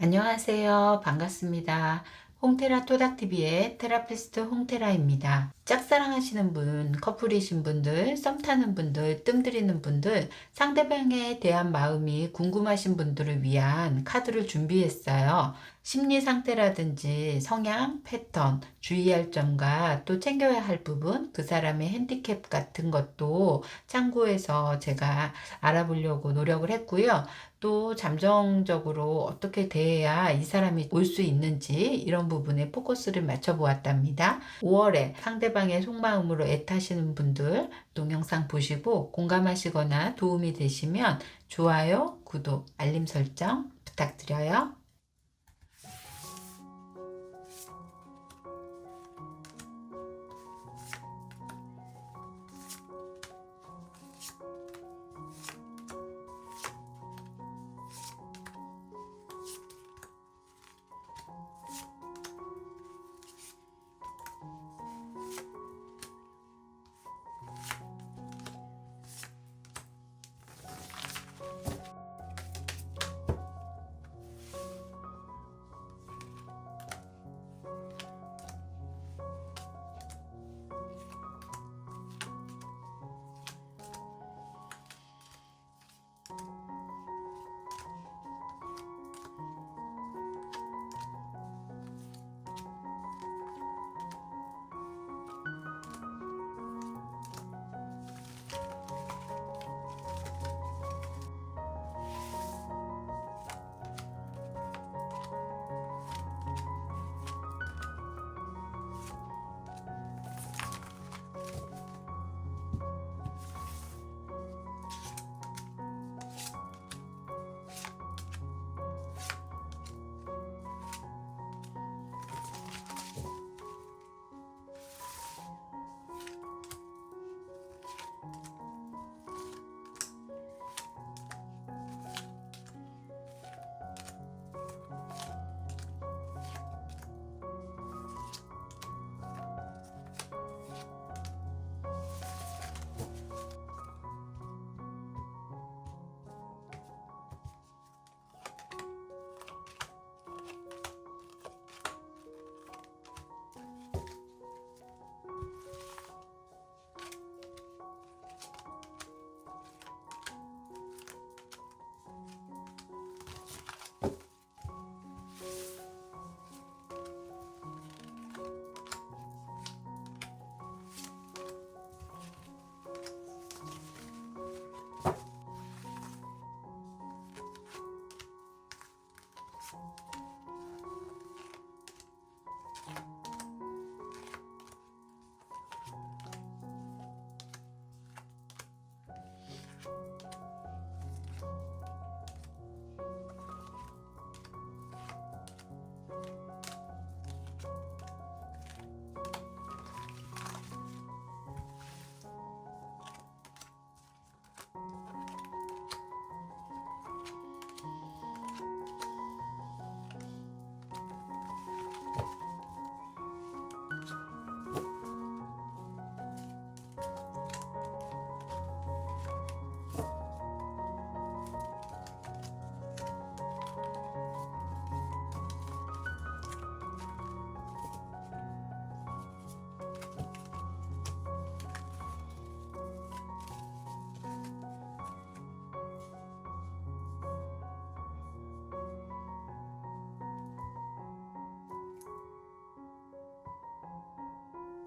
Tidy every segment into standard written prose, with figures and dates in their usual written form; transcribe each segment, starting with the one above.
안녕하세요. 반갑습니다. 홍테라 토닥TV의 테라피스트 홍테라입니다. 짝사랑하시는 분, 커플이신 분들, 썸 타는 분들, 뜸 들이는 분들, 상대방에 대한 마음이 궁금하신 분들을 위한 카드를 준비했어요. 심리 상태라든지 성향, 패턴, 주의할 점과 또 챙겨야 할 부분, 그 사람의 핸디캡 같은 것도 참고해서 제가 알아보려고 노력을 했고요. 또 잠정적으로 어떻게 대해야 이 사람이 올 수 있는지 이런 부분에 포커스를 맞춰 보았답니다. 5월에 상대방의 속마음으로 애타시는 분들 동영상 보시고 공감하시거나 도움이 되시면 좋아요, 구독, 알림 설정 부탁드려요.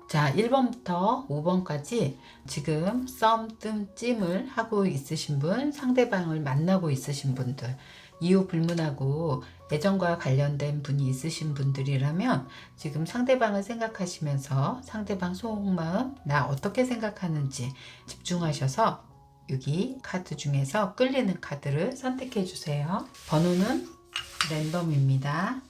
자, 1번부터 5번까지 지금 썸, 뜸, 찜을 하고 있으신 분, 상대방을 만나고 있으신 분들, 이유 불문하고 애정과 관련된 분이 있으신 분들이라면 지금 상대방을 생각하시면서 상대방 속마음, 나 어떻게 생각하는지 집중하셔서 여기 카드 중에서 끌리는 카드를 선택해 주세요. 번호는 랜덤입니다.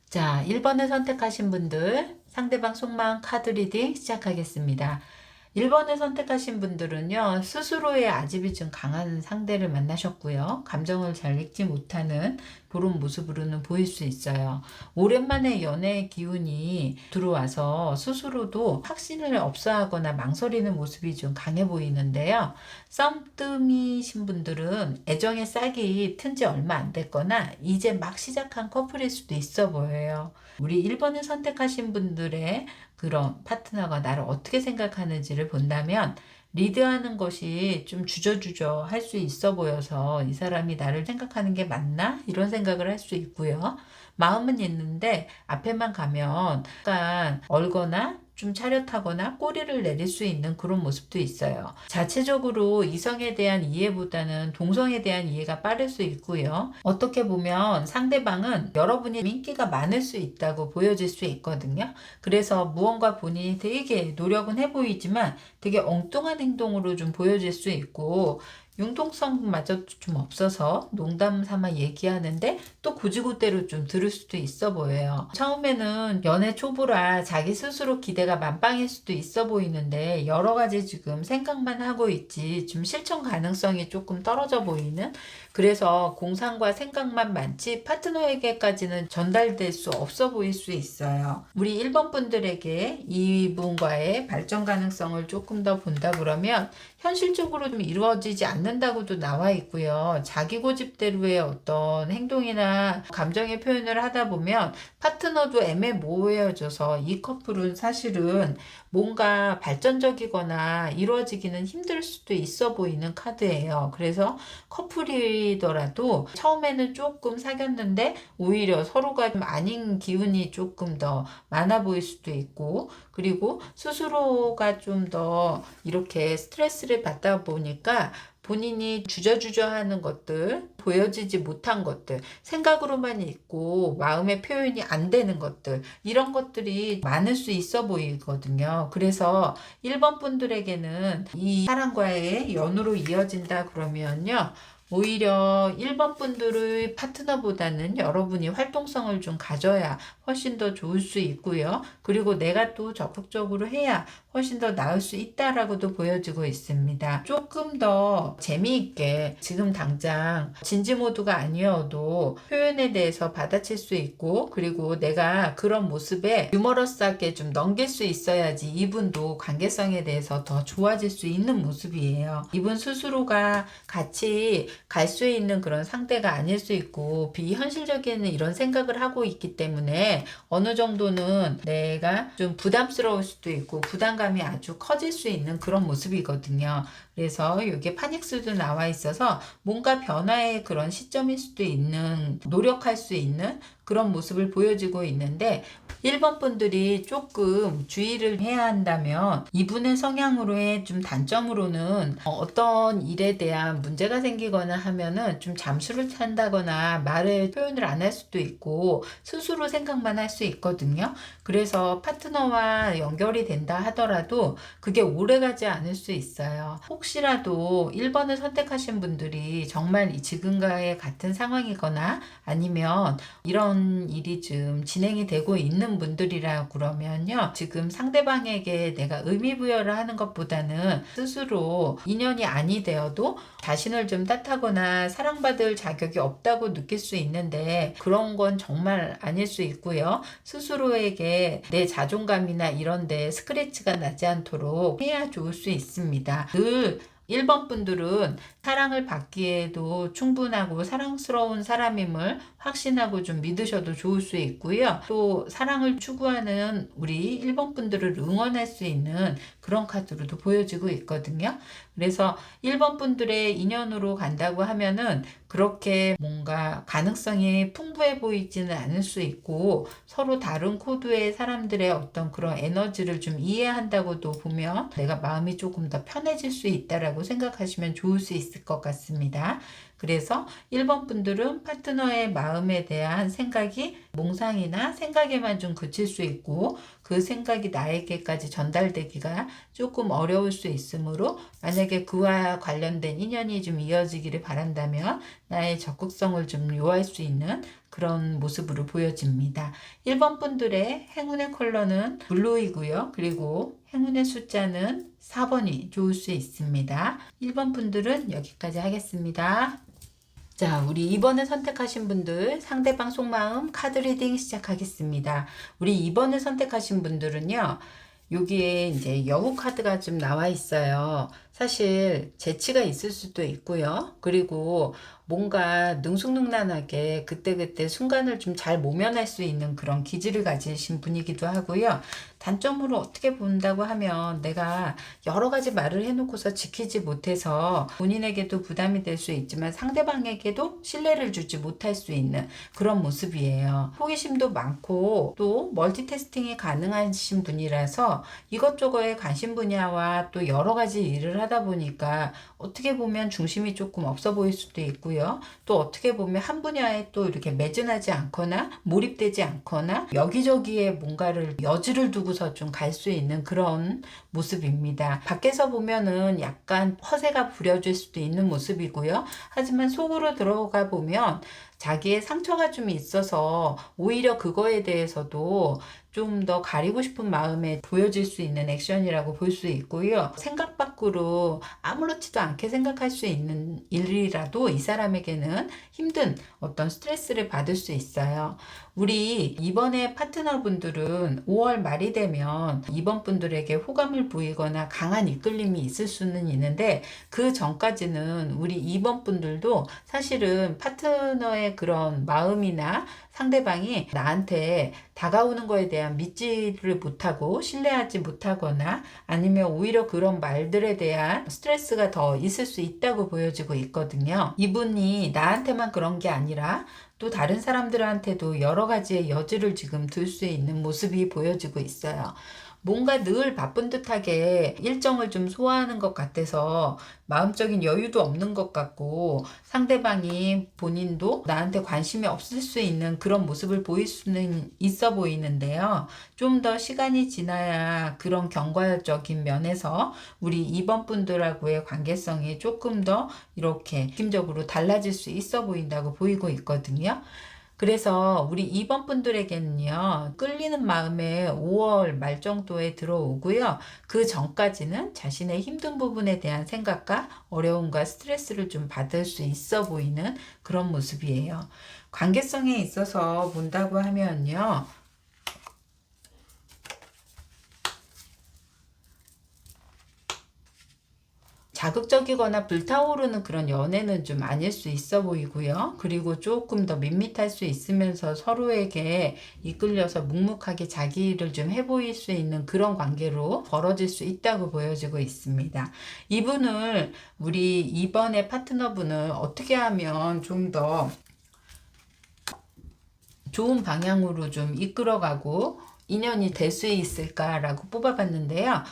자, 1번을 선택하신 분들 상대방 속마음 카드 리딩 시작하겠습니다. 1번을 선택하신 분들은요, 스스로의 아집이 좀 강한 상대를 만나셨고요. 감정을 잘 읽지 못하는 그런 모습으로는 보일 수 있어요. 오랜만에 연애의 기운이 들어와서 스스로도 확신을 없어하거나 망설이는 모습이 좀 강해 보이는데요. 썸뜸이신 분들은 애정의 싹이 튼 지 얼마 안 됐거나 이제 막 시작한 커플일 수도 있어 보여요. 우리 1번을 선택하신 분들의 그런 파트너가 나를 어떻게 생각하는지를 본다면 리드하는 것이 좀 주저주저 할 수 있어 보여서 이 사람이 나를 생각하는 게 맞나? 이런 생각을 할 수 있고요. 마음은 있는데 앞에만 가면 약간 얼거나 좀 차렷하거나 꼬리를 내릴 수 있는 그런 모습도 있어요. 자체적으로 이성에 대한 이해보다는 동성에 대한 이해가 빠를 수 있고요. 어떻게 보면 상대방은 여러분이 인기가 많을 수 있다고 보여질 수 있거든요. 그래서 무언가 본인이 되게 노력은 해 보이지만 되게 엉뚱한 행동으로 좀 보여질 수 있고, 융통성마저 좀 없어서 농담 삼아 얘기하는데 또 고지고대로 좀 들을 수도 있어 보여요. 처음에는 연애 초보라 자기 스스로 기대가 만빵일 수도 있어 보이는데 여러 가지 지금 생각만 하고 있지 좀 실천 가능성이 조금 떨어져 보이는, 그래서 공상과 생각만 많지 파트너에게까지는 전달될 수 없어 보일 수 있어요. 우리 1번 분들에게 이분과의 발전 가능성을 조금 더 본다 그러면 현실적으로 좀 이루어지지 않는다고도 나와 있고요. 자기 고집대로의 어떤 행동이나 감정의 표현을 하다 보면 파트너도 애매모호해져서 이 커플은 사실은 뭔가 발전적이거나 이루어지기는 힘들 수도 있어 보이는 카드예요. 그래서 커플이더라도 처음에는 조금 사귀었는데 오히려 서로가 좀 아닌 기운이 조금 더 많아 보일 수도 있고, 그리고 스스로가 좀 더 이렇게 스트레스를 받다 보니까 본인이 주저주저 하는 것들, 보여지지 못한 것들, 생각으로만 있고 마음의 표현이 안 되는 것들, 이런 것들이 많을 수 있어 보이거든요. 그래서 1번 분들에게는 이 사람과의 연으로 이어진다 그러면요, 오히려 1번 분들의 파트너보다는 여러분이 활동성을 좀 가져야 훨씬 더 좋을 수 있고요. 그리고 내가 또 적극적으로 해야 훨씬 더 나을 수 있다라고도 보여지고 있습니다. 조금 더 재미있게 지금 당장 진지 모드가 아니어도 표현에 대해서 받아칠 수 있고, 그리고 내가 그런 모습에 유머러스하게 좀 넘길 수 있어야지 이분도 관계성에 대해서 더 좋아질 수 있는 모습이에요. 이분 스스로가 같이 갈 수 있는 그런 상대가 아닐 수 있고 비현실적인 이런 생각을 하고 있기 때문에 어느 정도는 내가 좀 부담스러울 수도 있고 부담감이 아주 커질 수 있는 그런 모습이거든요. 그래서 여기에 파닉스도 나와 있어서 뭔가 변화의 그런 시점일 수도 있는, 노력할 수 있는 그런 모습을 보여주고 있는데, 1번 분들이 조금 주의를 해야 한다면 이분의 성향으로의 좀 단점으로는 어떤 일에 대한 문제가 생기거나 하면은 좀 잠수를 탄다거나 말을 표현을 안 할 수도 있고 스스로 생각만 할 수 있거든요. 그래서 파트너와 연결이 된다 하더라도 그게 오래가지 않을 수 있어요. 혹시라도 1번을 선택하신 분들이 정말 지금과의 같은 상황이거나 아니면 이런 일이 좀 진행이 되고 있는 분들이라 그러면요, 지금 상대방에게 내가 의미부여를 하는 것보다는 스스로 인연이 아니 되어도 자신을 좀 탓하거나 사랑받을 자격이 없다고 느낄 수 있는데 그런 건 정말 아닐 수 있고요. 스스로에게 내 자존감이나 이런 데 스크래치가 나지 않도록 해야 좋을 수 있습니다. 늘 1번 분들은 사랑을 받기에도 충분하고 사랑스러운 사람임을 확신하고 좀 믿으셔도 좋을 수 있고요. 또 사랑을 추구하는 우리 1번 분들을 응원할 수 있는 그런 카드로도 보여지고 있거든요. 그래서 1번 분들의 인연으로 간다고 하면은 그렇게 뭔가 가능성이 풍부해 보이지는 않을 수 있고 서로 다른 코드의 사람들의 어떤 그런 에너지를 좀 이해한다고도 보면 내가 마음이 조금 더 편해질 수 있다라고 생각하시면 좋을 수 있을 것 같습니다. 그래서 1번 분들은 파트너의 마음에 대한 생각이 몽상이나 생각에만 좀 그칠 수 있고 그 생각이 나에게까지 전달되기가 조금 어려울 수 있으므로 만약에 그와 관련된 인연이 좀 이어지기를 바란다면 나의 적극성을 좀 요할 수 있는 그런 모습으로 보여집니다. 1번 분들의 행운의 컬러는 블루이고요. 그리고 행운의 숫자는 4번이 좋을 수 있습니다. 1번 분들은 여기까지 하겠습니다. 자, 우리 2번을 선택하신 분들 상대방 속마음 카드 리딩 시작하겠습니다. 우리 2번을 선택하신 분들은요. 여기에 이제 여우 카드가 좀 나와 있어요. 사실 재치가 있을 수도 있고요. 그리고 뭔가 능숙능란하게 그때그때 순간을 좀 잘 모면할 수 있는 그런 기질을 가지신 분이기도 하고요. 단점으로 어떻게 본다고 하면 내가 여러 가지 말을 해놓고서 지키지 못해서 본인에게도 부담이 될 수 있지만 상대방에게도 신뢰를 주지 못할 수 있는 그런 모습이에요. 호기심도 많고 또 멀티태스킹이 가능하신 분이라서 이것저것에 관심 분야와 또 여러 가지 일을 하다 보니까 어떻게 보면 중심이 조금 없어 보일 수도 있고요. 또 어떻게 보면 한 분야에 또 이렇게 매진하지 않거나 몰입되지 않거나 여기저기에 뭔가를 여지를 두고서 좀 갈 수 있는 그런 모습입니다. 밖에서 보면은 약간 허세가 부려질 수도 있는 모습이고요. 하지만 속으로 들어가 보면 자기의 상처가 좀 있어서 오히려 그거에 대해서도 좀 더 가리고 싶은 마음에 보여질 수 있는 액션이라고 볼 수 있고요. 생각 밖으로 아무렇지도 않게 생각할 수 있는 일이라도 이 사람에게는 힘든 어떤 스트레스를 받을 수 있어요. 우리 이번에 파트너분들은 5월 말이 되면 이번 분들에게 호감을 보이거나 강한 이끌림이 있을 수는 있는데 그 전까지는 우리 이번 분들도 사실은 파트너의 그런 마음이나 상대방이 나한테 다가오는 거에 대한 믿지를 못하고 신뢰하지 못하거나 아니면 오히려 그런 말들에 대한 스트레스가 더 있을 수 있다고 보여지고 있거든요. 이분이 나한테만 그런 게 아니라 또 다른 사람들한테도 여러 가지의 여지를 지금 둘 수 있는 모습이 보여지고 있어요. 뭔가 늘 바쁜 듯하게 일정을 좀 소화하는 것 같아서 마음적인 여유도 없는 것 같고 상대방이 본인도 나한테 관심이 없을 수 있는 그런 모습을 보일 수는 있어 보이는데요. 좀 더 시간이 지나야 그런 경과적인 면에서 우리 이번 분들하고의 관계성이 조금 더 이렇게 느낌적으로 달라질 수 있어 보인다고 보이고 있거든요. 그래서 우리 2번 분들에게는요, 끌리는 마음에 5월 말 정도에 들어오고요. 그 전까지는 자신의 힘든 부분에 대한 생각과 어려움과 스트레스를 좀 받을 수 있어 보이는 그런 모습이에요. 관계성에 있어서 본다고 하면요. 자극적이거나 불타오르는 그런 연애는 좀 아닐 수 있어 보이고요. 그리고 조금 더 밋밋할 수 있으면서 서로에게 이끌려서 묵묵하게 자기 일을 좀 해보일 수 있는 그런 관계로 벌어질 수 있다고 보여지고 있습니다. 이분을 우리 이번에 파트너분을 어떻게 하면 좀 더 좋은 방향으로 좀 이끌어가고 인연이 될 수 있을까라고 뽑아봤는데요.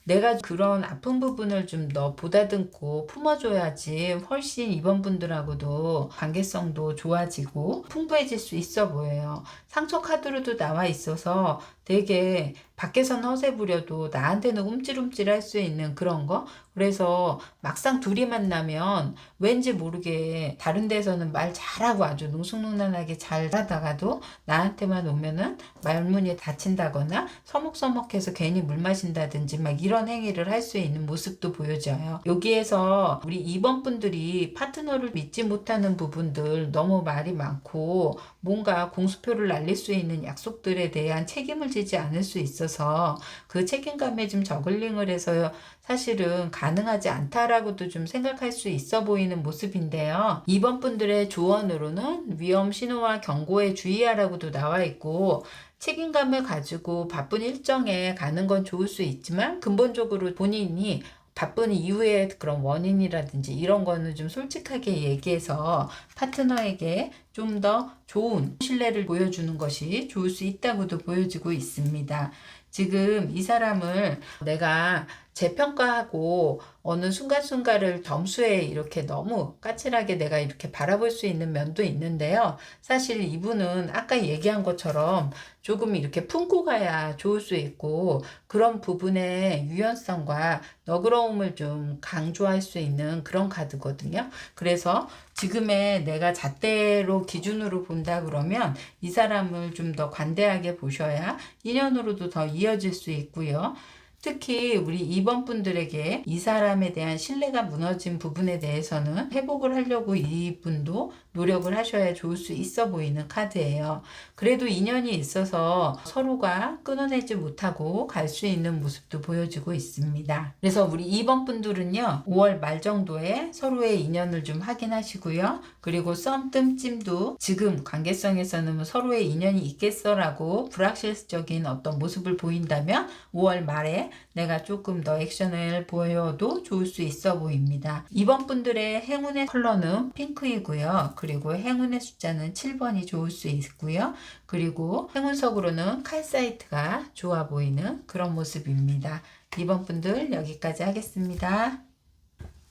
내가 그런 아픈 부분을 좀 더 보다듬고 품어줘야지 훨씬 이번 분들하고도 관계성도 좋아지고 풍부해질 수 있어 보여요. 상처 카드로도 나와 있어서 되게 밖에서는 허세 부려도 나한테는 움찔움찔 할 수 있는 그런 거. 그래서 막상 둘이 만나면 왠지 모르게 다른 데서는 말 잘하고 아주 능숙능란하게 잘 하다가도 나한테만 오면은 말문이 닫힌다거나 서먹서먹해서 괜히 물 마신다든지 막 이런 행위를 할 수 있는 모습도 보여져요. 여기에서 우리 2번 분들이 파트너를 믿지 못하는 부분들 너무 말이 많고 뭔가 공수표를 날릴 수 있는 약속들에 대한 책임을 지지 않을 수 있어서 그 책임감에 좀 저글링을 해서 사실은 가능하지 않다라고도 좀 생각할 수 있어 보이는 모습인데요. 2번 분들의 조언으로는 위험 신호와 경고에 주의하라고도 나와 있고 책임감을 가지고 바쁜 일정에 가는 건 좋을 수 있지만 근본적으로 본인이 바쁜 이유의 그런 원인이라든지 이런 거는 좀 솔직하게 얘기해서 파트너에게 좀 더 좋은 신뢰를 보여주는 것이 좋을 수 있다고도 보여지고 있습니다. 지금 이 사람을 내가 재평가하고 어느 순간순간을 점수에 이렇게 너무 까칠하게 내가 이렇게 바라볼 수 있는 면도 있는데요. 사실 이분은 아까 얘기한 것처럼 조금 이렇게 품고 가야 좋을 수 있고 그런 부분의 유연성과 너그러움을 좀 강조할 수 있는 그런 카드거든요. 그래서 지금의 내가 잣대로 기준으로 본다 그러면 이 사람을 좀 더 관대하게 보셔야 인연으로도 더 이어질 수 있고요. 특히 우리 2번 분들에게 이 사람에 대한 신뢰가 무너진 부분에 대해서는 회복을 하려고 이분도 노력을 하셔야 좋을 수 있어 보이는 카드예요. 그래도 인연이 있어서 서로가 끊어내지 못하고 갈 수 있는 모습도 보여지고 있습니다. 그래서 우리 2번 분들은요, 5월 말 정도에 서로의 인연을 좀 확인하시고요. 그리고 썸뜸찜도 지금 관계성에서는 서로의 인연이 있겠어라고 불확실적인 어떤 모습을 보인다면 5월 말에 내가 조금 더 액션을 보여도 좋을 수 있어 보입니다. 2번 분들의 행운의 컬러는 핑크이고요. 그리고 행운의 숫자는 7번이 좋을 수 있고요. 그리고 행운석으로는 칼사이트가 좋아 보이는 그런 모습입니다. 2번 분들 여기까지 하겠습니다.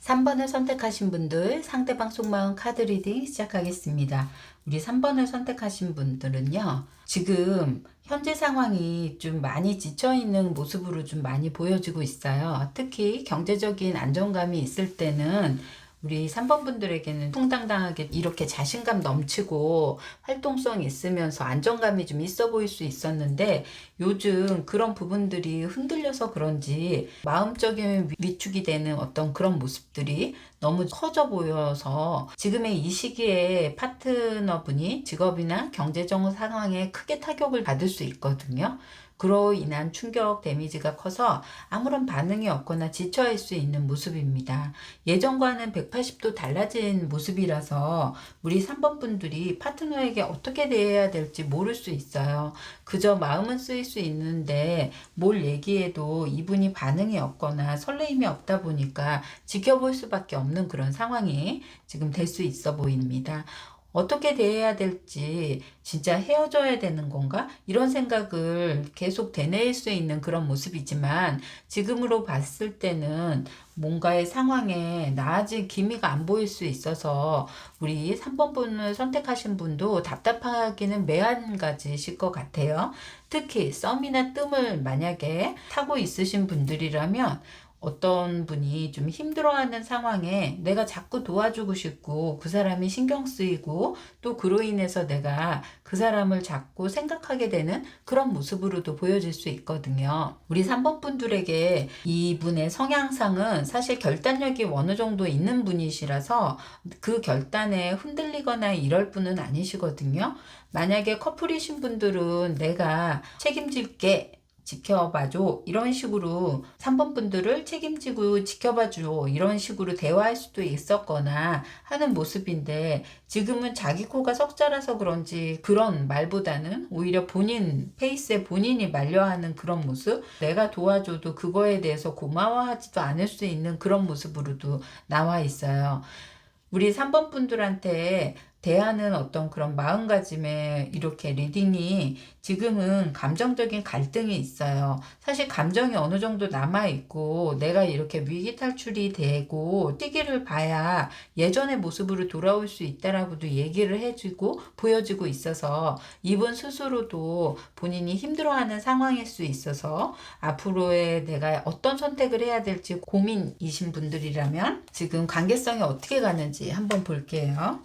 3번을 선택하신 분들 상대방 속마음 카드 리딩 시작하겠습니다. 우리 3번을 선택하신 분들은요, 지금 현재 상황이 좀 많이 지쳐있는 모습으로 좀 많이 보여지고 있어요. 특히 경제적인 안정감이 있을 때는 우리 3번 분들에게는 통당당하게 이렇게 자신감 넘치고 활동성이 있으면서 안정감이 좀 있어 보일 수 있었는데, 요즘 그런 부분들이 흔들려서 그런지 마음적인 위축이 되는 어떤 그런 모습들이 너무 커져 보여서 지금의 이 시기에 파트너분이 직업이나 경제적 상황에 크게 타격을 받을 수 있거든요. 그로 인한 충격 데미지가 커서 아무런 반응이 없거나 지쳐있을 수 있는 모습입니다. 예전과는 180도 달라진 모습이라서 우리 3번 분들이 파트너에게 어떻게 대해야 될지 모를 수 있어요. 그저 마음은 쓰일 수 있는데 뭘 얘기해도 이분이 반응이 없거나 설레임이 없다 보니까 지켜볼 수밖에 없는 그런 상황이 지금 될 수 있어 보입니다. 어떻게 대해야 될지, 진짜 헤어져야 되는 건가? 이런 생각을 계속 되뇌일 수 있는 그런 모습이지만, 지금으로 봤을 때는 뭔가의 상황에 나아질 기미가 안 보일 수 있어서 우리 3번 분을 선택하신 분도 답답하기는 매한가지실 것 같아요. 특히 썸이나 뜸을 만약에 타고 있으신 분들이라면 어떤 분이 좀 힘들어하는 상황에 내가 자꾸 도와주고 싶고 그 사람이 신경 쓰이고 또 그로 인해서 내가 그 사람을 자꾸 생각하게 되는 그런 모습으로도 보여질 수 있거든요. 우리 3번 분들에게 이분의 성향상은 사실 결단력이 어느 정도 있는 분이시라서 그 결단에 흔들리거나 이럴 분은 아니시거든요. 만약에 커플이신 분들은 내가 책임질게, 지켜봐줘, 이런 식으로 3번 분들을 책임지고 지켜봐줘, 이런 식으로 대화할 수도 있었거나 하는 모습인데, 지금은 자기 코가 석자라서 그런지 그런 말보다는 오히려 본인 페이스에 본인이 말려하는 그런 모습, 내가 도와줘도 그거에 대해서 고마워하지도 않을 수 있는 그런 모습으로도 나와 있어요. 우리 3번 분들한테 대하는 어떤 그런 마음가짐에 이렇게 리딩이 지금은 감정적인 갈등이 있어요. 사실 감정이 어느 정도 남아있고 내가 이렇게 위기 탈출이 되고 시기를 봐야 예전의 모습으로 돌아올 수 있다라고도 얘기를 해주고 보여지고 있어서 이분 스스로도 본인이 힘들어하는 상황일 수 있어서 앞으로의 내가 어떤 선택을 해야 될지 고민이신 분들이라면 지금 관계성이 어떻게 가는지 한번 볼게요.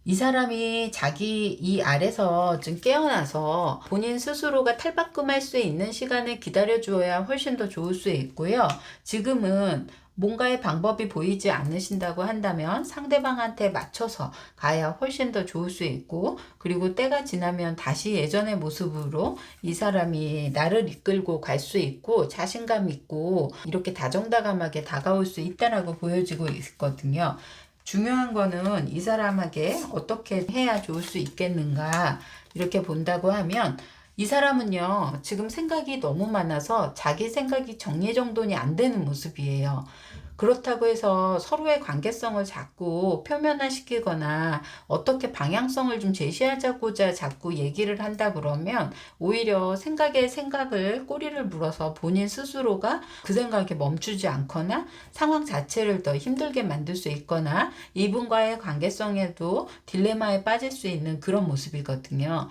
이 사람이 자기 이 아래서 좀 깨어나서 본인 스스로가 탈바꿈할 수 있는 시간을 기다려주어야 훨씬 더 좋을 수 있고요. 지금은 뭔가의 방법이 보이지 않으신다고 한다면 상대방한테 맞춰서 가야 훨씬 더 좋을 수 있고, 그리고 때가 지나면 다시 예전의 모습으로 이 사람이 나를 이끌고 갈 수 있고 자신감 있고 이렇게 다정다감하게 다가올 수 있다라고 보여지고 있거든요. 중요한 거는 이 사람에게 어떻게 해야 좋을 수 있겠는가, 이렇게 본다고 하면 이 사람은요, 지금 생각이 너무 많아서 자기 생각이 정리정돈이 안 되는 모습이에요. 그렇다고 해서 서로의 관계성을 자꾸 표면화시키거나 어떻게 방향성을 좀 제시하자고자 자꾸 얘기를 한다 그러면 오히려 생각을 꼬리를 물어서 본인 스스로가 그 생각에 멈추지 않거나 상황 자체를 더 힘들게 만들 수 있거나 이분과의 관계성에도 딜레마에 빠질 수 있는 그런 모습이거든요.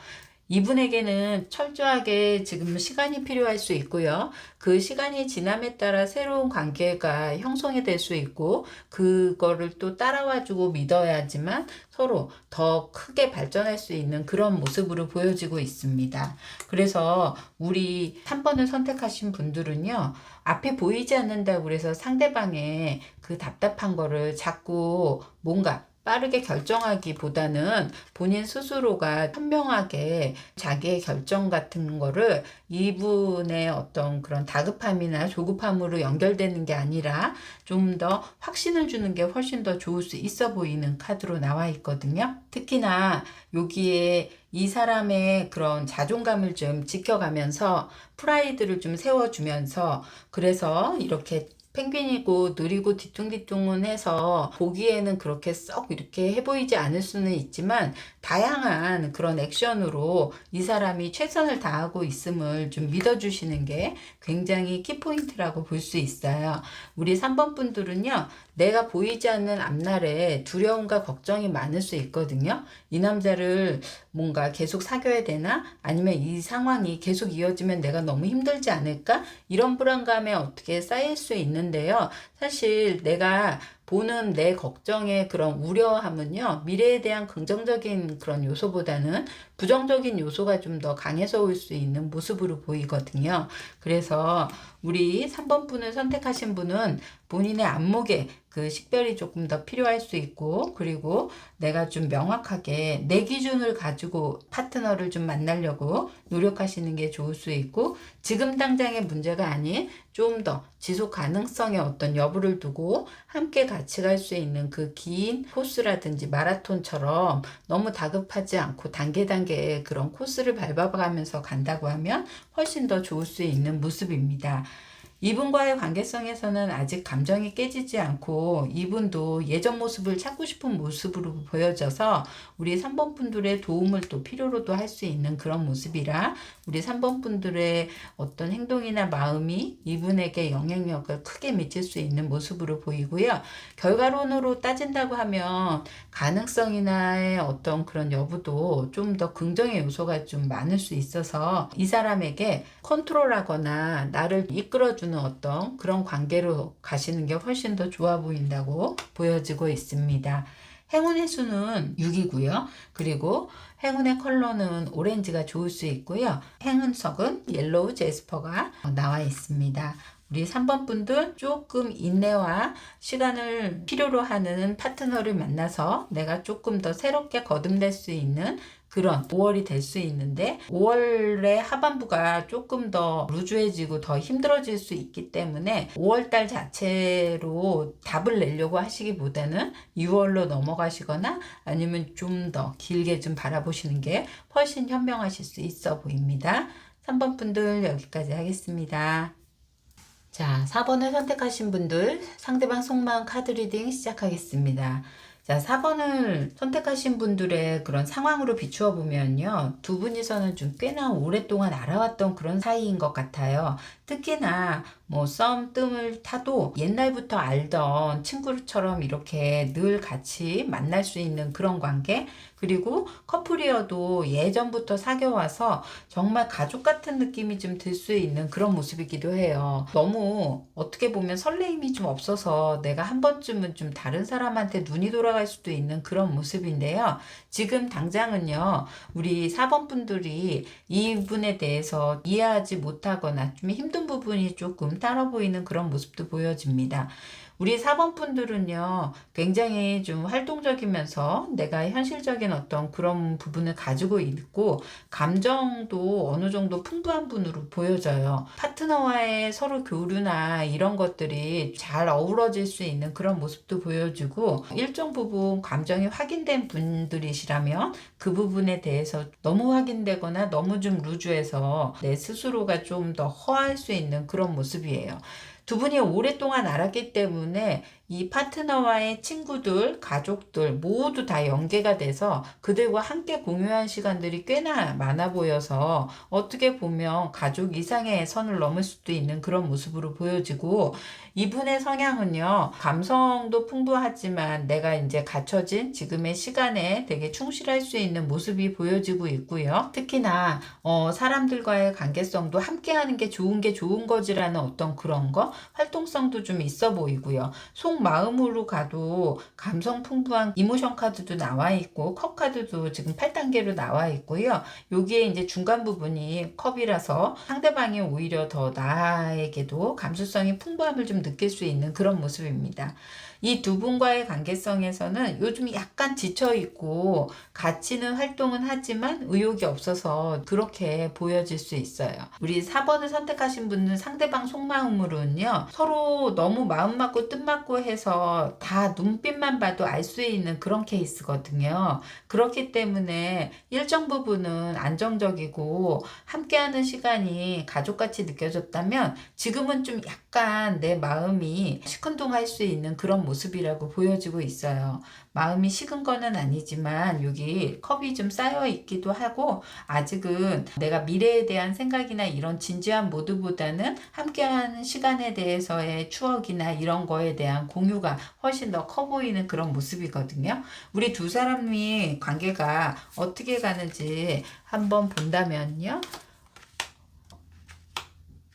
이분에게는 철저하게 지금 시간이 필요할 수 있고요. 그 시간이 지남에 따라 새로운 관계가 형성이 될 수 있고, 그거를 또 따라와주고 믿어야지만 서로 더 크게 발전할 수 있는 그런 모습으로 보여지고 있습니다. 그래서 우리 3번을 선택하신 분들은요, 앞에 보이지 않는다고 그래서 상대방의 그 답답한 거를 자꾸 뭔가 빠르게 결정하기보다는 본인 스스로가 현명하게 자기의 결정 같은 거를 이분의 어떤 그런 다급함이나 조급함으로 연결되는 게 아니라 좀 더 확신을 주는 게 훨씬 더 좋을 수 있어 보이는 카드로 나와 있거든요. 특히나 여기에 이 사람의 그런 자존감을 좀 지켜가면서 프라이드를 좀 세워주면서, 그래서 이렇게 펭귄이고 느리고 뒤뚱뒤뚱은 해서 보기에는 그렇게 썩 이렇게 해 보이지 않을 수는 있지만, 다양한 그런 액션으로 이 사람이 최선을 다하고 있음을 좀 믿어주시는 게 굉장히 키포인트라고 볼 수 있어요. 우리 3번 분들은요, 내가 보이지 않는 앞날에 두려움과 걱정이 많을 수 있거든요. 이 남자를 뭔가 계속 사귀어야 되나? 아니면 이 상황이 계속 이어지면 내가 너무 힘들지 않을까? 이런 불안감에 어떻게 쌓일 수 있는데요. 사실 내가 보는 내 걱정의 그런 우려함은요, 미래에 대한 긍정적인 그런 요소보다는 부정적인 요소가 좀 더 강해서 올 수 있는 모습으로 보이거든요. 그래서 우리 3번 분을 선택하신 분은 본인의 안목에 그 식별이 조금 더 필요할 수 있고, 그리고 내가 좀 명확하게 내 기준을 가지고 파트너를 좀 만나려고 노력하시는 게 좋을 수 있고, 지금 당장의 문제가 아닌 좀 더 지속 가능성의 어떤 여부를 두고 함께 같이 갈 수 있는 그 긴 코스라든지 마라톤처럼 너무 다급하지 않고 단계단계의 그런 코스를 밟아가면서 간다고 하면 훨씬 더 좋을 수 있는 모습입니다. 이분과의 관계성에서는 아직 감정이 깨지지 않고 이분도 예전 모습을 찾고 싶은 모습으로 보여져서 우리 3번 분들의 도움을 또 필요로도 할 수 있는 그런 모습이라, 우리 3번 분들의 어떤 행동이나 마음이 이분에게 영향력을 크게 미칠 수 있는 모습으로 보이고요. 결과론으로 따진다고 하면 가능성이나의 어떤 그런 여부도 좀 더 긍정의 요소가 좀 많을 수 있어서 이 사람에게 컨트롤하거나 나를 이끌어주는 어떤 그런 관계로 가시는 게 훨씬 더 좋아 보인다고 보여지고 있습니다. 행운의 수는 6이고요. 그리고 행운의 컬러는 오렌지가 좋을 수 있고요. 행운석은 옐로우 제스퍼가 나와 있습니다. 우리 3번 분들 조금 인내와 시간을 필요로 하는 파트너를 만나서 내가 조금 더 새롭게 거듭날 수 있는 그런 5월이 될 수 있는데, 5월의 하반부가 조금 더 루즈해지고 더 힘들어질 수 있기 때문에 5월달 자체로 답을 내려고 하시기보다는 6월로 넘어가시거나 아니면 좀 더 길게 좀 바라보시는 게 훨씬 현명하실 수 있어 보입니다. 3번 분들 여기까지 하겠습니다. 자, 4번을 선택하신 분들 상대방 속마음 카드 리딩 시작하겠습니다. 자, 4번을 선택하신 분들의 그런 상황으로 비추어 보면요, 두 분이서는 좀 꽤나 오랫동안 알아왔던 그런 사이인 것 같아요. 특히나 뭐 썸 뜸을 타도 옛날부터 알던 친구처럼 이렇게 늘 같이 만날 수 있는 그런 관계, 그리고 커플이어도 예전부터 사귀어와서 정말 가족 같은 느낌이 좀 들 수 있는 그런 모습이기도 해요. 너무 어떻게 보면 설레임이 좀 없어서 내가 한 번쯤은 좀 다른 사람한테 눈이 돌아갈 수도 있는 그런 모습인데요. 지금 당장은요, 우리 4번 분들이 이분에 대해서 이해하지 못하거나 좀 힘든 부분이 조금 따라 보이는 그런 모습도 보여집니다. 우리 4번 분들은요, 굉장히 좀 활동적이면서 내가 현실적인 어떤 그런 부분을 가지고 있고, 감정도 어느 정도 풍부한 분으로 보여져요. 파트너와의 서로 교류나 이런 것들이 잘 어우러질 수 있는 그런 모습도 보여주고, 일정 부분 감정이 확인된 분들이시라면 그 부분에 대해서 너무 확인되거나 너무 좀 루즈해서 내 스스로가 좀 더 허할 수 있는 그런 모습이에요. 두 분이 오랫동안 알았기 때문에 이 파트너와의 친구들, 가족들 모두 다 연계가 돼서 그들과 함께 공유한 시간들이 꽤나 많아 보여서 어떻게 보면 가족 이상의 선을 넘을 수도 있는 그런 모습으로 보여지고, 이분의 성향은요, 감성도 풍부하지만 내가 이제 갖춰진 지금의 시간에 되게 충실할 수 있는 모습이 보여지고 있고요. 특히나 사람들과의 관계성도 함께하는 게 좋은 거지라는 어떤 그런 거, 활동성도 좀 있어 보이고요. 속마음으로 가도 감성 풍부한 이모션 카드도 나와 있고, 컵 카드도 지금 8단계로 나와 있고요. 여기에 이제 중간 부분이 컵이라서 상대방이 오히려 더 나에게도 감수성이 풍부함을 좀 느낄 수 있는 그런 모습입니다. 이 두 분과의 관계성에서는 요즘 약간 지쳐있고 같이는 활동은 하지만 의욕이 없어서 그렇게 보여질 수 있어요. 우리 4번을 선택하신 분은 상대방 속마음으로는요, 서로 너무 마음 맞고 뜻 맞고 해서 다 눈빛만 봐도 알 수 있는 그런 케이스거든요. 그렇기 때문에 일정 부분은 안정적이고 함께하는 시간이 가족같이 느껴졌다면, 지금은 좀 약간 내 마음이 시큰둥할 수 있는 그런 모습이라고 보여지고 있어요. 마음이 식은 거는 아니지만 여기 컵이 좀 쌓여 있기도 하고, 아직은 내가 미래에 대한 생각이나 이런 진지한 모드보다는 함께하는 시간에 대해서의 추억이나 이런 거에 대한 공유가 훨씬 더 커 보이는 그런 모습이거든요. 우리 두 사람이 관계가 어떻게 가는지 한번 본다면요,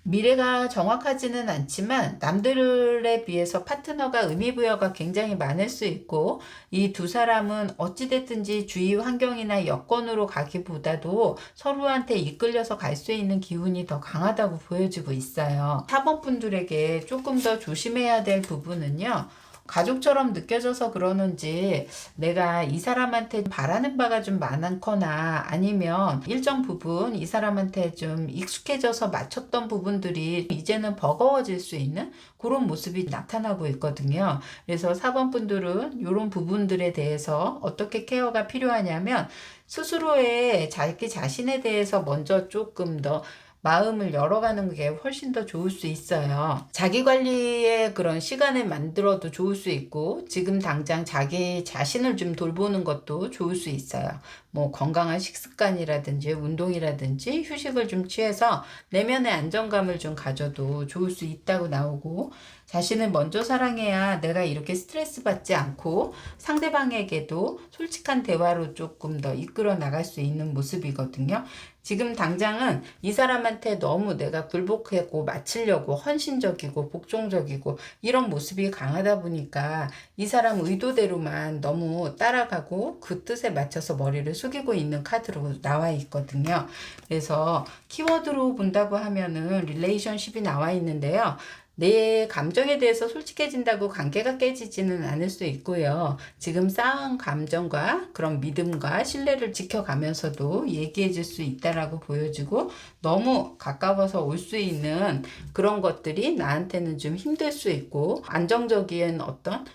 미래가 정확하지는 않지만 남들에 비해서 파트너가 의미부여가 굉장히 많을 수 있고, 이 두 사람은 어찌됐든지 주위 환경이나 여건으로 가기보다도 서로한테 이끌려서 갈 수 있는 기운이 더 강하다고 보여지고 있어요. 4번 분들에게 조금 더 조심해야 될 부분은요, 가족처럼 느껴져서 그러는지 내가 이 사람한테 바라는 바가 좀 많거나, 아니면 일정 부분 이 사람한테 좀 익숙해져서 맞췄던 부분들이 이제는 버거워질 수 있는 그런 모습이 나타나고 있거든요. 그래서 4번 분들은 이런 부분들에 대해서 어떻게 케어가 필요하냐면, 스스로의 자기 자신에 대해서 먼저 조금 더 마음을 열어가는 게 훨씬 더 좋을 수 있어요. 자기 관리의 그런 시간을 만들어도 좋을 수 있고, 지금 당장 자기 자신을 좀 돌보는 것도 좋을 수 있어요. 뭐 건강한 식습관이라든지 운동이라든지 휴식을 좀 취해서 내면의 안정감을 좀 가져도 좋을 수 있다고 나오고, 자신을 먼저 사랑해야 내가 이렇게 스트레스 받지 않고 상대방에게도 솔직한 대화로 조금 더 이끌어 나갈 수 있는 모습이거든요. 지금 당장은 이 사람한테 너무 내가 굴복하고 맞추려고 헌신적이고 복종적이고 이런 모습이 강하다 보니까 이 사람 의도대로만 너무 따라가고 그 뜻에 맞춰서 머리를 숙이고 있는 카드로 나와 있거든요. 그래서 키워드로 본다고 하면은 릴레이션십이 나와 있는데요. 내 감정에 대해서 솔직해진다고 관계가 깨지지는 않을 수 있고요. 지금 쌓은 감정과 그런 믿음과 신뢰를 지켜가면서도 얘기해 줄 수 있다라고 보여지고, 너무 가까워서 올 수 있는 그런 것들이 나한테는 좀 힘들 수 있고, 안정적인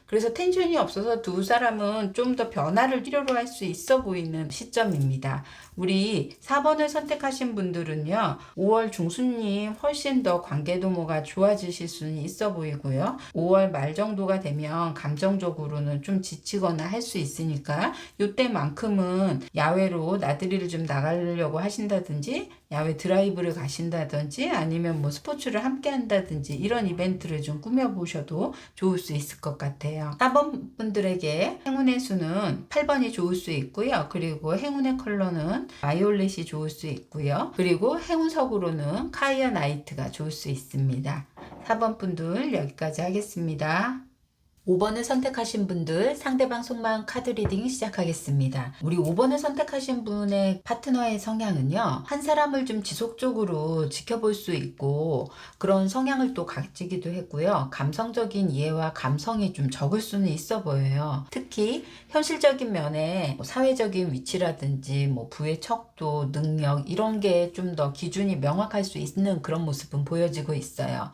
그래서 텐션이 없어서 두 사람은 좀 더 변화를 필요로 할 수 있어 보이는 시점입니다. 우리 4번을 선택하신 분들은요, 5월 중순님 훨씬 더 관계도모가 좋아지실 수는 있어 보이고요. 5월 말 정도가 되면 감정적으로는 좀 지치거나 할 수 있으니까 이때만큼은 야외로 나들이를 좀 나가려고 하신다든지, 야외 드라이브를 가신다든지, 아니면 뭐 스포츠를 함께 한다든지 이런 이벤트를 좀 꾸며보셔도 좋을 수 있을 것 같아요. 4번 분들에게 행운의 수는 8번이 좋을 수 있고요. 그리고 행운의 컬러는 바이올렛이 좋을 수 있고요. 그리고 행운석으로는 카이아 나이트가 좋을 수 있습니다. 4번 분들 여기까지 하겠습니다. 5번을 선택하신 분들 상대방 속마음 카드 리딩 시작하겠습니다. 우리 5번을 선택하신 분의 파트너의 성향은요, 한 사람을 좀 지속적으로 지켜볼 수 있고 그런 성향을 또 가지기도 했고요. 감성적인 이해와 감성이 좀 적을 수는 있어 보여요. 특히 현실적인 면에 사회적인 위치라든지 뭐 부의 척도, 능력 이런 게 좀 더 기준이 명확할 수 있는 그런 모습은 보여지고 있어요.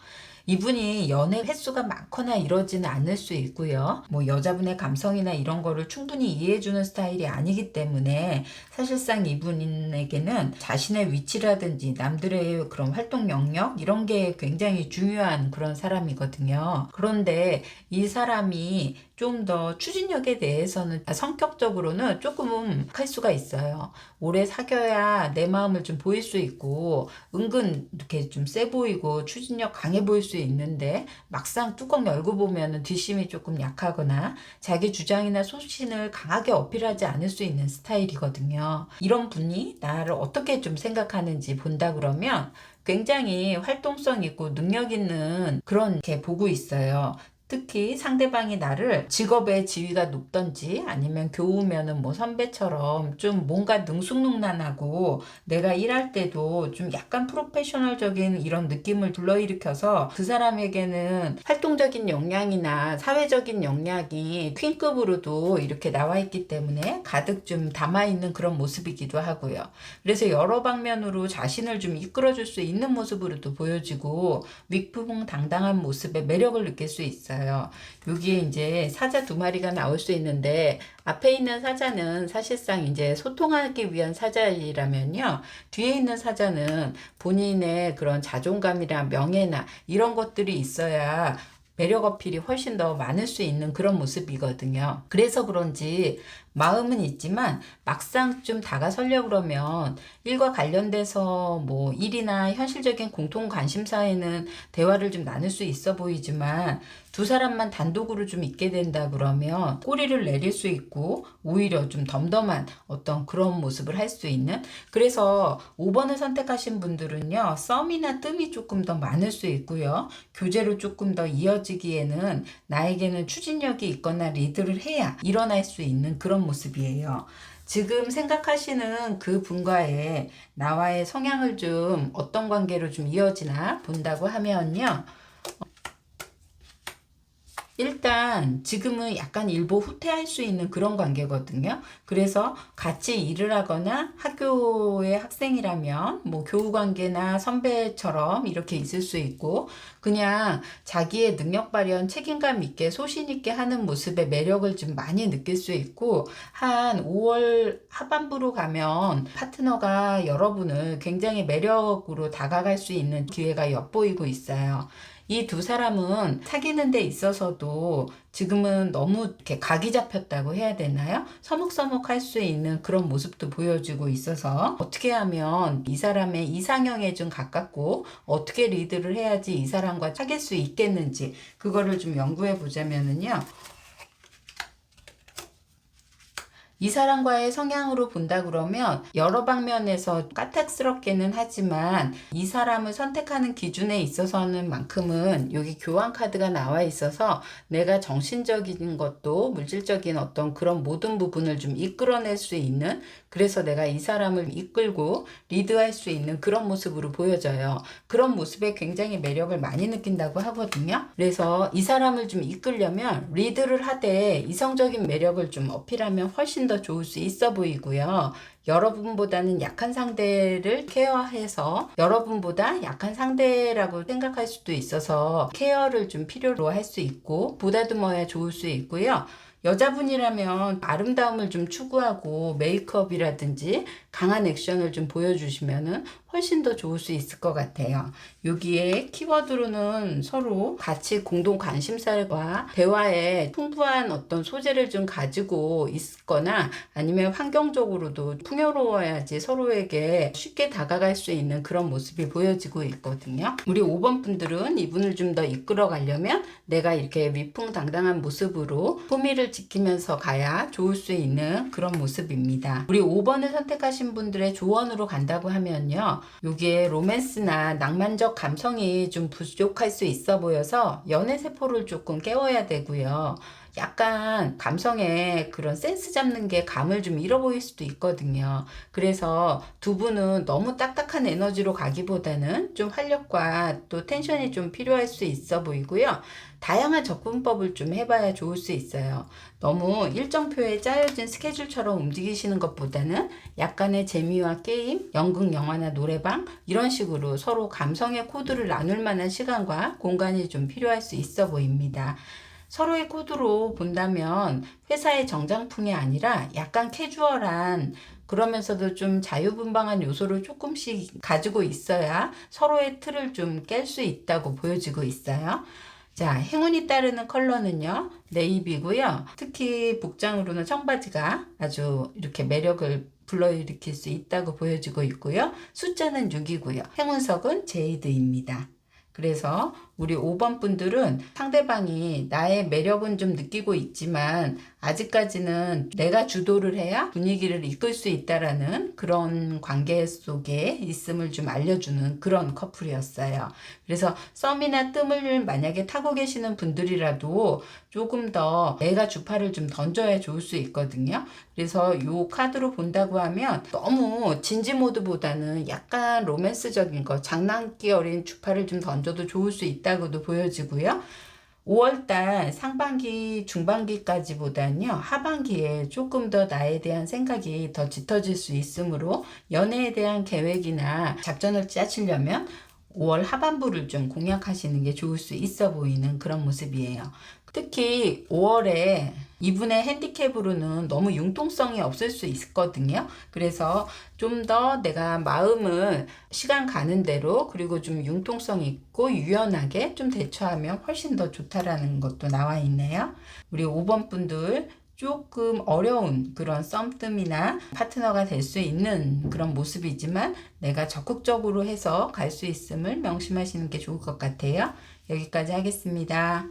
이분이 연애 횟수가 많거나 이러지는 않을 수 있고요. 뭐 여자분의 감성이나 이런 거를 충분히 이해해주는 스타일이 아니기 때문에 사실상 이분에게는 자신의 위치라든지 남들의 그런 활동 영역 이런 게 굉장히 중요한 그런 사람이거든요. 그런데 이 사람이 좀 더 추진력에 대해서는 성격적으로는 조금은 클 수가 있어요. 오래 사귀어야 내 마음을 좀 보일 수 있고 은근 이렇게 좀 세 보이고 추진력 강해 보일 수 있는데 막상 뚜껑 열고 보면은 뒷심이 조금 약하거나 자기 주장이나 소신을 강하게 어필하지 않을 수 있는 스타일이거든요. 이런 분이 나를 어떻게 좀 생각하는지 본다 그러면 굉장히 활동성 있고 능력 있는 그런 게 보고 있어요. 특히 상대방이 나를 직업의 지위가 높던지 아니면 교우면은 뭐 선배처럼 좀 뭔가 능숙능란하고 내가 일할 때도 좀 약간 프로페셔널적인 이런 느낌을 불러일으켜서 그 사람에게는 활동적인 역량이나 사회적인 역량이 퀸급으로도 이렇게 나와 있기 때문에 가득 좀 담아있는 그런 모습이기도 하고요. 그래서 여러 방면으로 자신을 좀 이끌어줄 수 있는 모습으로도 보여지고 위풍당당한 모습에 매력을 느낄 수 있어요. 여기에 이제 사자 2마리가 나올 수 있는데 앞에 있는 사자는 사실상 이제 소통하기 위한 사자이라면요. 뒤에 있는 사자는 본인의 그런 자존감이나 명예나 이런 것들이 있어야 매력 어필이 훨씬 더 많을 수 있는 그런 모습이거든요. 그래서 그런지 마음은 있지만 막상 좀 다가서려고 그러면 일과 관련돼서 뭐 일이나 현실적인 공통 관심사에는 대화를 좀 나눌 수 있어 보이지만 두 사람만 단독으로 좀 있게 된다 그러면 꼬리를 내릴 수 있고 오히려 좀 덤덤한 어떤 그런 모습을 할 수 있는, 그래서 5번을 선택하신 분들은요 썸이나 뜸이 조금 더 많을 수 있고요, 교제로 조금 더 이어지기에는 나에게는 추진력이 있거나 리드를 해야 일어날 수 있는 그런 모습이에요. 지금 생각하시는 그 분과의 나와의 성향을 좀 어떤 관계로 좀 이어지나 본다고 하면요. 일단 지금은 약간 일부 후퇴할 수 있는 그런 관계거든요. 그래서 같이 일을 하거나 학교의 학생이라면 뭐 교우 관계나 선배처럼 이렇게 있을 수 있고, 그냥 자기의 능력 발현 책임감 있게 소신 있게 하는 모습에 매력을 좀 많이 느낄 수 있고, 한 5월 하반부로 가면 파트너가 여러분을 굉장히 매력으로 다가갈 수 있는 기회가 엿보이고 있어요. 이 두 사람은 사귀는 데 있어서도 지금은 너무 이렇게 각이 잡혔다고 해야 되나요? 서먹서먹할 수 있는 그런 모습도 보여주고 있어서 어떻게 하면 이 사람의 이상형에 좀 가깝고 어떻게 리드를 해야지 이 사람과 사귈 수 있겠는지 그거를 좀 연구해 보자면은요. 이 사람과의 성향으로 본다 그러면 여러 방면에서 까탈스럽게는 하지만 이 사람을 선택하는 기준에 있어서는 만큼은 여기 교환 카드가 나와 있어서 내가 정신적인 것도 물질적인 어떤 그런 모든 부분을 좀 이끌어낼 수 있는, 그래서 내가 이 사람을 이끌고 리드할 수 있는 그런 모습으로 보여져요. 그런 모습에 굉장히 매력을 많이 느낀다고 하거든요. 그래서 이 사람을 좀 이끌려면 리드를 하되 이성적인 매력을 좀 어필하면 훨씬 더 좋을 수 있어 보이고요. 여러분보다는 약한 상대를 케어해서 여러분보다 약한 상대라고 생각할 수도 있어서 케어를 좀 필요로 할 수 있고 보다듬어야 좋을 수 있고요. 여자분이라면 아름다움을 좀 추구하고 메이크업이라든지 강한 액션을 좀 보여주시면은 훨씬 더 좋을 수 있을 것 같아요. 여기에 키워드로는 서로 같이 공동 관심사와 대화에 풍부한 어떤 소재를 좀 가지고 있거나 아니면 환경적으로도 풍요로워야지 서로에게 쉽게 다가갈 수 있는 그런 모습이 보여지고 있거든요. 우리 5번 분들은 이분을 좀 더 이끌어 가려면 내가 이렇게 위풍당당한 모습으로 품위를 지키면서 가야 좋을 수 있는 그런 모습입니다. 우리 5번을 선택하신 분들의 조언으로 간다고 하면요. 여기에 로맨스나 낭만적 감성이 좀 부족할 수 있어 보여서 연애 세포를 조금 깨워야 되고요. 약간 감성에 그런 센스 잡는 게 감을 좀 잃어버릴 수도 있거든요. 그래서 두 분은 너무 딱딱한 에너지로 가기보다는 좀 활력과 또 텐션이 좀 필요할 수 있어 보이고요. 다양한 접근법을 좀 해봐야 좋을 수 있어요. 너무 일정표에 짜여진 스케줄처럼 움직이시는 것보다는 약간의 재미와 게임, 연극, 영화나 노래방 이런 식으로 서로 감성의 코드를 나눌 만한 시간과 공간이 좀 필요할 수 있어 보입니다. 서로의 코드로 본다면 회사의 정장풍이 아니라 약간 캐주얼한 그러면서도 좀 자유분방한 요소를 조금씩 가지고 있어야 서로의 틀을 좀 깰 수 있다고 보여지고 있어요. 자, 행운이 따르는 컬러는요, 네이비고요. 특히 복장으로는 청바지가 아주 이렇게 매력을 불러일으킬 수 있다고 보여지고 있고요. 숫자는 6이고요. 행운석은 제이드입니다. 그래서 우리 5번 분들은 상대방이 나의 매력은 좀 느끼고 있지만 아직까지는 내가 주도를 해야 분위기를 이끌 수 있다라는 그런 관계 속에 있음을 좀 알려주는 그런 커플이었어요. 그래서 썸이나 뜸을 만약에 타고 계시는 분들이라도 조금 더 내가 주파를 좀 던져야 좋을 수 있거든요. 그래서 이 카드로 본다고 하면 너무 진지 모드보다는 약간 로맨스적인 거, 장난기 어린 주파를 좀 던져도 좋을 수 있다고도 보여지고요. 5월달 상반기, 중반기까지보다는요, 하반기에 조금 더 나에 대한 생각이 더 짙어질 수 있으므로 연애에 대한 계획이나 작전을 짜시려면 5월 하반부를 좀 공략하시는 게 좋을 수 있어 보이는 그런 모습이에요. 특히 5월에 이분의 핸디캡으로는 너무 융통성이 없을 수 있거든요. 그래서 좀 더 내가 마음을 시간 가는 대로 그리고 좀 융통성 있고 유연하게 좀 대처하면 훨씬 더 좋다라는 것도 나와 있네요. 우리 5번 분들 조금 어려운 그런 썸뜸이나 파트너가 될 수 있는 그런 모습이지만 내가 적극적으로 해서 갈 수 있음을 명심하시는 게 좋을 것 같아요. 여기까지 하겠습니다.